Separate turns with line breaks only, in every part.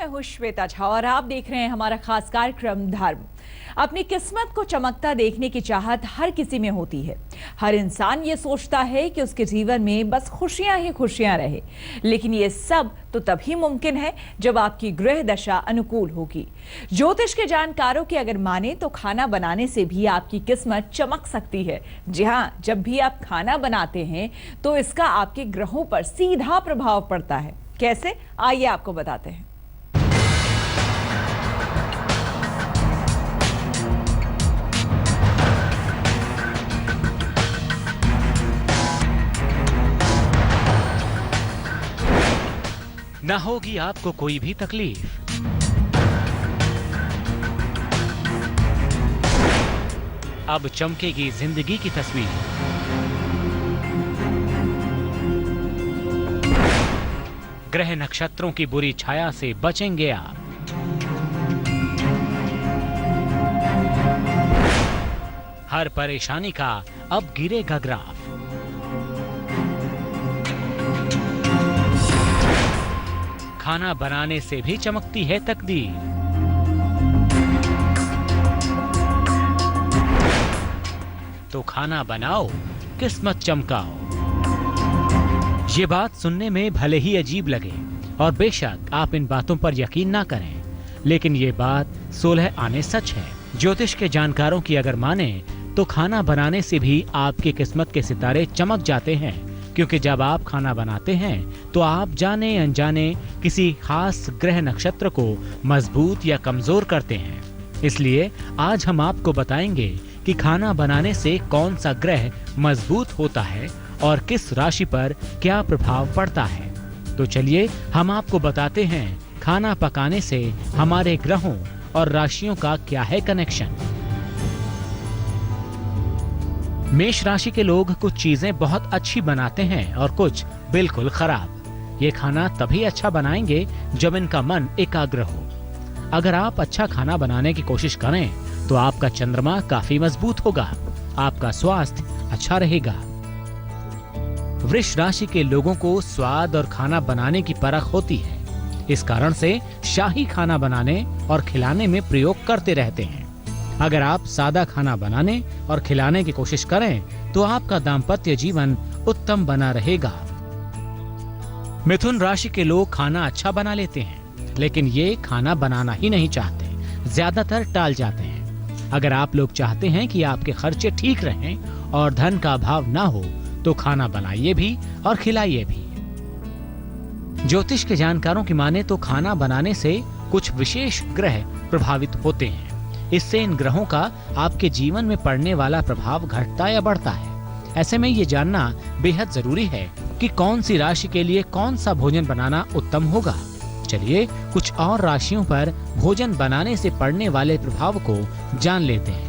मैं हूं श्वेता झा और आप देख रहे हैं हमारा खास कार्यक्रम धर्म। अपनी किस्मत को चमकता देखने की चाहत हर किसी में होती है। हर इंसान ये सोचता है कि उसके जीवन में बस खुशियां ही खुशियां रहे, लेकिन ये सब तो तभी मुमकिन है जब आपकी ग्रह दशा अनुकूल होगी। ज्योतिष के जानकारों की अगर माने तो खाना बनाने से भी आपकी किस्मत चमक सकती है। जी हाँ, जब भी आप खाना बनाते हैं तो इसका आपके ग्रहों पर सीधा प्रभाव पड़ता है। कैसे, आइए आपको बताते हैं।
ना होगी आपको कोई भी तकलीफ। अब चमकेगी जिंदगी की तस्वीर। ग्रह नक्षत्रों की बुरी छाया से बचेंगे आप। हर परेशानी का अब गिरेगा ग्राफ। खाना बनाने से भी चमकती है तकदीर। तो खाना बनाओ, किस्मत चमकाओ। ये बात सुनने में भले ही अजीब लगे और बेशक आप इन बातों पर यकीन ना करें, लेकिन ये बात 16 आने सच है। ज्योतिष के जानकारों की अगर माने तो खाना बनाने से भी आपकी किस्मत के सितारे चमक जाते हैं, क्योंकि जब आप खाना बनाते हैं तो आप जाने अनजाने किसी खास ग्रह नक्षत्र को मजबूत या कमजोर करते हैं। इसलिए आज हम आपको बताएंगे कि खाना बनाने से कौन सा ग्रह मजबूत होता है और किस राशि पर क्या प्रभाव पड़ता है। तो चलिए हम आपको बताते हैं खाना पकाने से हमारे ग्रहों और राशियों का क्या है कनेक्शन। मेष राशि के लोग कुछ चीजें बहुत अच्छी बनाते हैं और कुछ बिल्कुल खराब। ये खाना तभी अच्छा बनाएंगे जब इनका मन एकाग्र हो। अगर आप अच्छा खाना बनाने की कोशिश करें तो आपका चंद्रमा काफी मजबूत होगा, आपका स्वास्थ्य अच्छा रहेगा। वृष राशि के लोगों को स्वाद और खाना बनाने की परख होती है, इस कारण से शाही खाना बनाने और खिलाने में प्रयोग करते रहते हैं। अगर आप सादा खाना बनाने और खिलाने की कोशिश करें तो आपका दाम्पत्य जीवन उत्तम बना रहेगा। मिथुन राशि के लोग खाना अच्छा बना लेते हैं, लेकिन ये खाना बनाना ही नहीं चाहते, ज्यादातर टाल जाते हैं। अगर आप लोग चाहते हैं कि आपके खर्चे ठीक रहें और धन का अभाव ना हो तो खाना बनाइए भी और खिलाइए भी। ज्योतिष के जानकारों की माने तो खाना बनाने से कुछ विशेष ग्रह प्रभावित होते हैं। इससे इन ग्रहों का आपके जीवन में पड़ने वाला प्रभाव घटता या बढ़ता है। ऐसे में ये जानना बेहद जरूरी है कि कौन सी राशि के लिए कौन सा भोजन बनाना उत्तम होगा। चलिए कुछ और राशियों पर भोजन बनाने से पड़ने वाले प्रभाव को जान लेते हैं।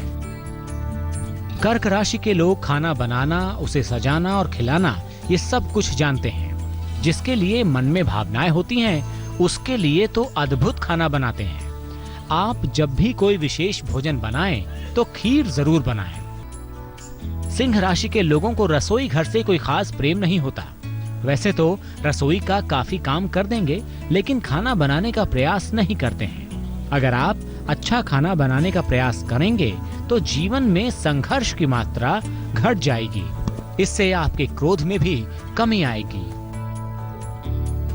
कर्क राशि के लोग खाना बनाना, उसे सजाना और खिलाना ये सब कुछ जानते हैं। जिसके लिए मन में भावनाएं होती हैं, उसके लिए तो अद्भुत खाना बनाते हैं। आप जब भी कोई विशेष भोजन बनाएं तो खीर जरूर बनाएं। सिंह राशि के लोगों को रसोई घर से कोई खास प्रेम नहीं होता। वैसे तो रसोई का काफी काम कर देंगे, लेकिन खाना बनाने का प्रयास नहीं करते हैं। अगर आप अच्छा खाना बनाने का प्रयास करेंगे तो जीवन में संघर्ष की मात्रा घट जाएगी। इससे आपके क्रोध में भी कमी आएगी।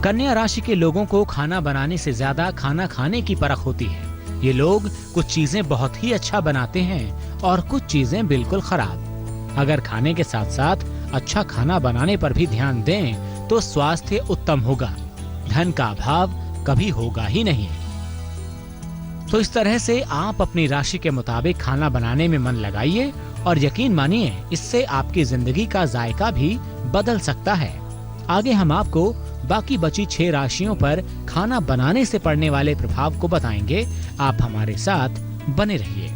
कन्या राशि के लोगों को खाना बनाने से ज्यादा खाना खाने की परख होती है। ये लोग कुछ चीजें बहुत ही अच्छा बनाते हैं और कुछ चीजें बिल्कुल खराब। अगर खाने के साथ साथ अच्छा खाना बनाने पर भी ध्यान दें तो स्वास्थ्य उत्तम होगा, धन का अभाव कभी होगा ही नहीं। तो इस तरह से आप अपनी राशि के मुताबिक खाना बनाने में मन लगाइए और यकीन मानिए इससे आपकी जिंदगी का जायका भी बदल सकता है। आगे हम आपको बाकी बची 6 राशियों पर खाना बनाने से पड़ने वाले प्रभाव को बताएंगे। आप हमारे साथ बने रहिए।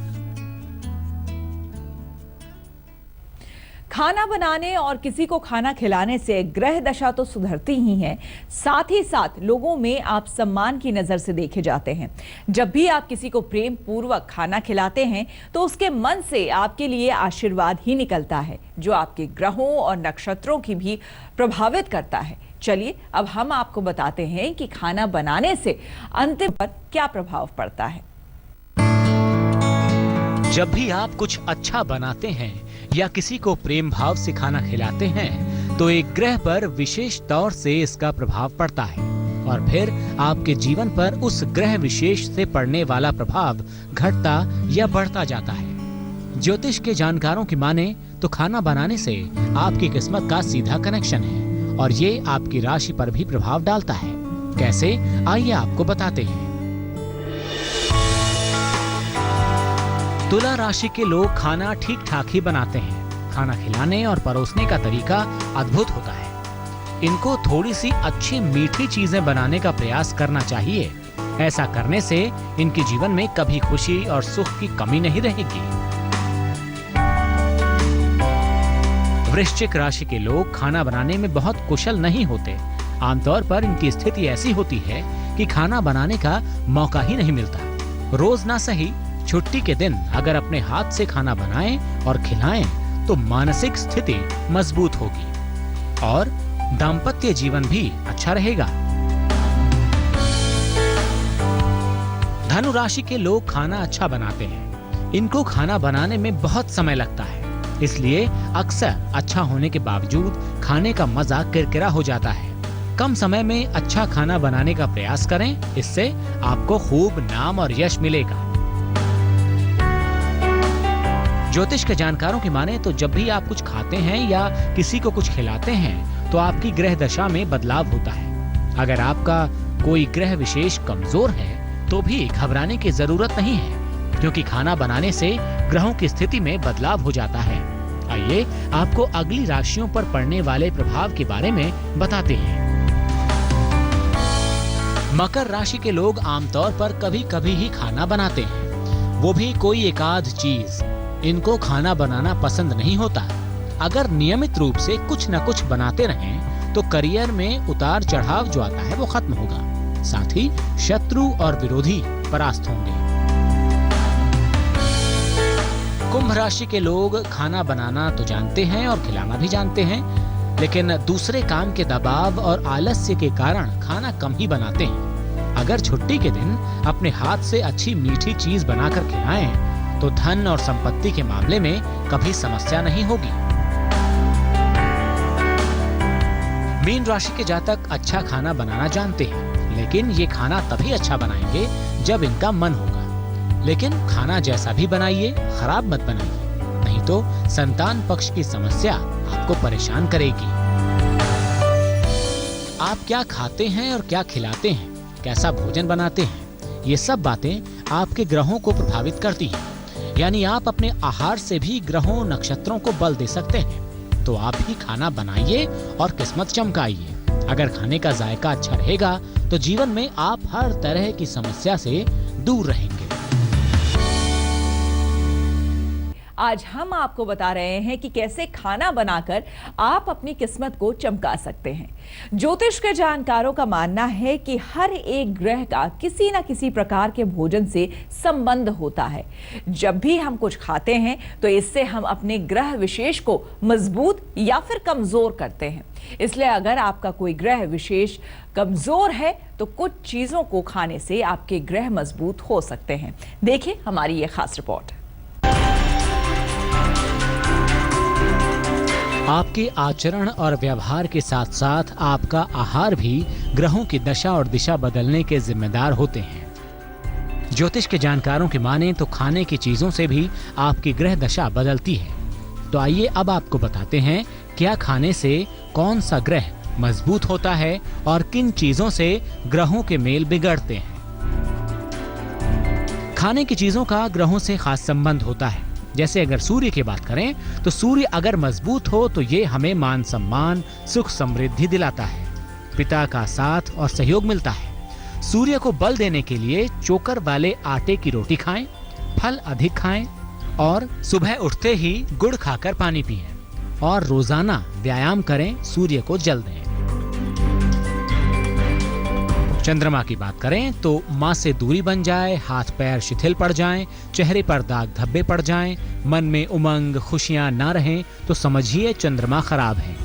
खाना बनाने और किसी को खाना खिलाने से ग्रह दशा तो सुधरती ही है, साथ ही साथ लोगों में आप सम्मान की नजर से देखे जाते हैं। जब भी आप किसी को प्रेम पूर्वक खाना खिलाते हैं तो उसके मन से आपके लिए आशीर्वाद ही निकलता है, जो आपके ग्रहों और नक्षत्रों की भी प्रभावित करता है। चलिए अब हम आपको बताते हैं कि खाना बनाने से अंतिम पर क्या प्रभाव पड़ता है।
जब भी आप कुछ अच्छा बनाते हैं या किसी को प्रेम भाव से खाना खिलाते हैं तो एक ग्रह पर विशेष तौर से इसका प्रभाव पड़ता है और फिर आपके जीवन पर उस ग्रह विशेष से पड़ने वाला प्रभाव घटता या बढ़ता जाता है। ज्योतिष के जानकारों की माने तो खाना बनाने से आपकी किस्मत का सीधा कनेक्शन है और ये आपकी राशि पर भी प्रभाव डालता है। कैसे, आइए आपको बताते हैं। तुला राशि के लोग खाना ठीक ठाक ही बनाते हैं। खाना खिलाने और परोसने का तरीका अद्भुत होता है। इनको थोड़ी सी अच्छी मीठी चीजें बनाने का प्रयास करना चाहिए। ऐसा करने से इनके जीवन में कभी खुशी और सुख की कमी नहीं रहेगी। वृश्चिक राशि के लोग खाना बनाने में बहुत कुशल नहीं होते। आमतौर पर इनकी स्थिति ऐसी होती है कि खाना बनाने का मौका ही नहीं मिलता। रोज ना सही, छुट्टी के दिन अगर अपने हाथ से खाना बनाएं और खिलाएं तो मानसिक स्थिति मजबूत होगी और दाम्पत्य जीवन भी अच्छा रहेगा। धनु राशि के लोग खाना अच्छा बनाते हैं। इनको खाना बनाने में बहुत समय लगता है, इसलिए अक्सर अच्छा होने के बावजूद खाने का मजा किरकिरा हो जाता है। कम समय में अच्छा खाना बनाने का प्रयास करें, इससे आपको खूब नाम और यश मिलेगा। ज्योतिष के जानकारों की माने तो जब भी आप कुछ खाते हैं या किसी को कुछ खिलाते हैं तो आपकी ग्रह दशा में बदलाव होता है। अगर आपका कोई ग्रह विशेष कमजोर है तो भी घबराने की जरूरत नहीं है, क्योंकि खाना बनाने से ग्रहों की स्थिति में बदलाव हो जाता है। आइए आपको अगली राशियों पर पड़ने वाले प्रभाव के बारे में बताते हैं। मकर राशि के लोग आमतौर पर कभी कभी ही खाना बनाते हैं, वो भी कोई एकाध चीज। इनको खाना बनाना पसंद नहीं होता। अगर नियमित रूप से कुछ न कुछ बनाते रहें तो करियर में उतार चढ़ाव जो आता है वो खत्म होगा। साथ ही शत्रु और विरोधी परास्त होंगे। कुंभ राशि के लोग खाना बनाना तो जानते हैं और खिलाना भी जानते हैं, लेकिन दूसरे काम के दबाव और आलस्य के कारण खाना कम ही बनाते हैं। अगर छुट्टी के दिन अपने हाथ से अच्छी मीठी चीज बनाकर खिलाएं तो धन और संपत्ति के मामले में कभी समस्या नहीं होगी। मीन राशि के जातक अच्छा खाना बनाना जानते हैं, लेकिन ये खाना तभी अच्छा बनाएंगे जब इनका मन होगा। लेकिन खाना जैसा भी बनाइए, खराब मत बनाइए, नहीं तो संतान पक्ष की समस्या आपको परेशान करेगी। आप क्या खाते हैं और क्या खिलाते हैं, कैसा भोजन बनाते हैं, ये सब बातें आपके ग्रहों को प्रभावित करती हैं। यानी आप अपने आहार से भी ग्रहों नक्षत्रों को बल दे सकते हैं। तो आप ही खाना बनाइए और किस्मत चमकाइए। अगर खाने का जायका अच्छा रहेगा तो जीवन में आप हर तरह की समस्या से दूर रहेंगे।
आज हम आपको बता रहे हैं कि कैसे खाना बनाकर आप अपनी किस्मत को चमका सकते हैं। ज्योतिष के जानकारों का मानना है कि हर एक ग्रह का किसी न किसी प्रकार के भोजन से संबंध होता है। जब भी हम कुछ खाते हैं तो इससे हम अपने ग्रह विशेष को मजबूत या फिर कमजोर करते हैं। इसलिए अगर आपका कोई ग्रह विशेष कमजोर है तो कुछ चीजों को खाने से आपके ग्रह मजबूत हो सकते हैं। देखिए हमारी ये खास रिपोर्ट।
आपके आचरण और व्यवहार के साथ साथ आपका आहार भी ग्रहों की दशा और दिशा बदलने के जिम्मेदार होते हैं। ज्योतिष के जानकारों की माने तो खाने की चीजों से भी आपकी ग्रह दशा बदलती है। तो आइए अब आपको बताते हैं क्या खाने से कौन सा ग्रह मजबूत होता है और किन चीजों से ग्रहों के मेल बिगड़ते हैं। खाने की चीजों का ग्रहों से खास संबंध होता है। जैसे अगर सूर्य की बात करें तो सूर्य अगर मजबूत हो तो ये हमें मान सम्मान, सुख समृद्धि दिलाता है। पिता का साथ और सहयोग मिलता है। सूर्य को बल देने के लिए चोकर वाले आटे की रोटी खाएं, फल अधिक खाएं और सुबह उठते ही गुड़ खाकर पानी पिएं। और रोजाना व्यायाम करें, सूर्य को जल दें। चंद्रमा की बात करें तो मां से दूरी बन जाए, हाथ पैर शिथिल पड़ जाएं, चेहरे पर दाग धब्बे पड़ जाएं, मन में उमंग खुशियां ना रहें तो समझिए चंद्रमा खराब है।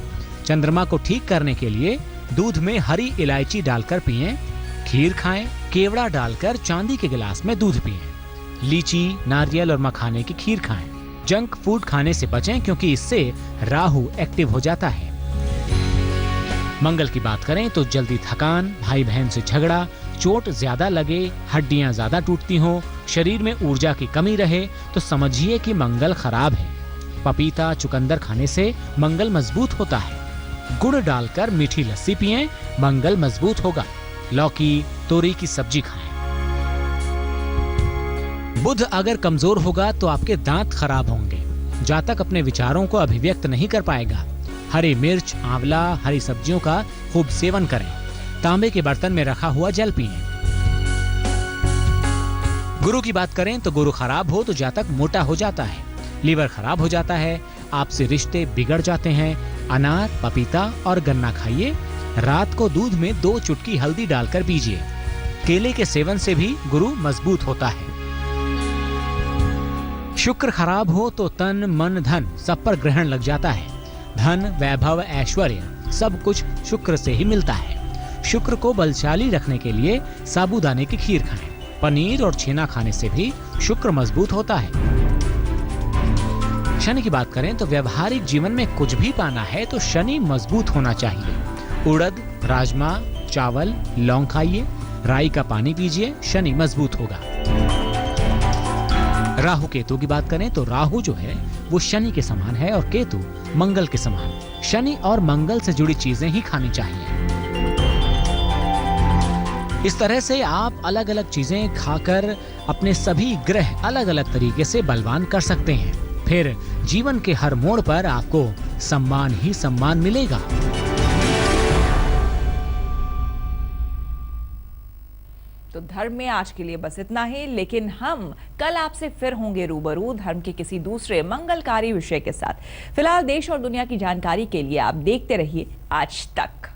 चंद्रमा को ठीक करने के लिए दूध में हरी इलायची डालकर पिएं, खीर खाएं, केवड़ा डालकर चांदी के गिलास में दूध पिएं, लीची, नारियल और मखाने की खीर खाएं। जंक फूड खाने से बचें क्योंकि इससे राहु एक्टिव हो जाता है। मंगल की बात करें तो जल्दी थकान, भाई बहन से झगड़ा, चोट ज्यादा लगे, हड्डियां ज्यादा टूटती हों, शरीर में ऊर्जा की कमी रहे तो समझिए कि मंगल खराब है। पपीता, चुकंदर खाने से मंगल मजबूत होता है। गुड़ डालकर मीठी लस्सी पिएं, मंगल मजबूत होगा। लौकी, तोरी की सब्जी खाएं। बुध अगर कमजोर होगा तो आपके दांत खराब होंगे। जातक अपने विचारों को अभिव्यक्त नहीं कर पाएगा। हरी मिर्च, आंवला, हरी सब्जियों का खूब सेवन करें। तांबे के बर्तन में रखा हुआ जल पिएं। गुरु की बात करें तो गुरु खराब हो तो जातक मोटा हो जाता है, लीवर खराब हो जाता है, आपसे रिश्ते बिगड़ जाते हैं। अनार, पपीता और गन्ना खाइए। रात को दूध में 2 चुटकी हल्दी डालकर पीजिए। केले के सेवन से भी गुरु मजबूत होता है। शुक्र खराब हो तो तन, मन, धन सब पर ग्रहण लग जाता है। धन, वैभव, ऐश्वर्य सब कुछ शुक्र से ही मिलता है। शुक्र को बलशाली रखने के लिए साबूदाने की खीर खाएं। पनीर और छेना खाने से भी शुक्र मजबूत होता है। शनि की बात करें तो व्यवहारिक जीवन में कुछ भी पाना है तो शनि मजबूत होना चाहिए। उड़द, राजमा, चावल, लौंग खाइए, राई का पानी पीजिए, शनि मजबूत होगा। राहु केतु की बात करें तो राहु जो है वो शनि के समान है और केतु मंगल के समान। शनि और मंगल से जुड़ी चीजें ही खानी चाहिए। इस तरह से आप अलग अलग चीजें खाकर अपने सभी ग्रह अलग अलग तरीके से बलवान कर सकते हैं। फिर जीवन के हर मोड़ पर आपको सम्मान ही सम्मान मिलेगा।
तो धर्म में आज के लिए बस इतना ही, लेकिन हम कल आपसे फिर होंगे रूबरू धर्म के किसी दूसरे मंगलकारी विषय के साथ। फिलहाल देश और दुनिया की जानकारी के लिए आप देखते रहिए आज तक।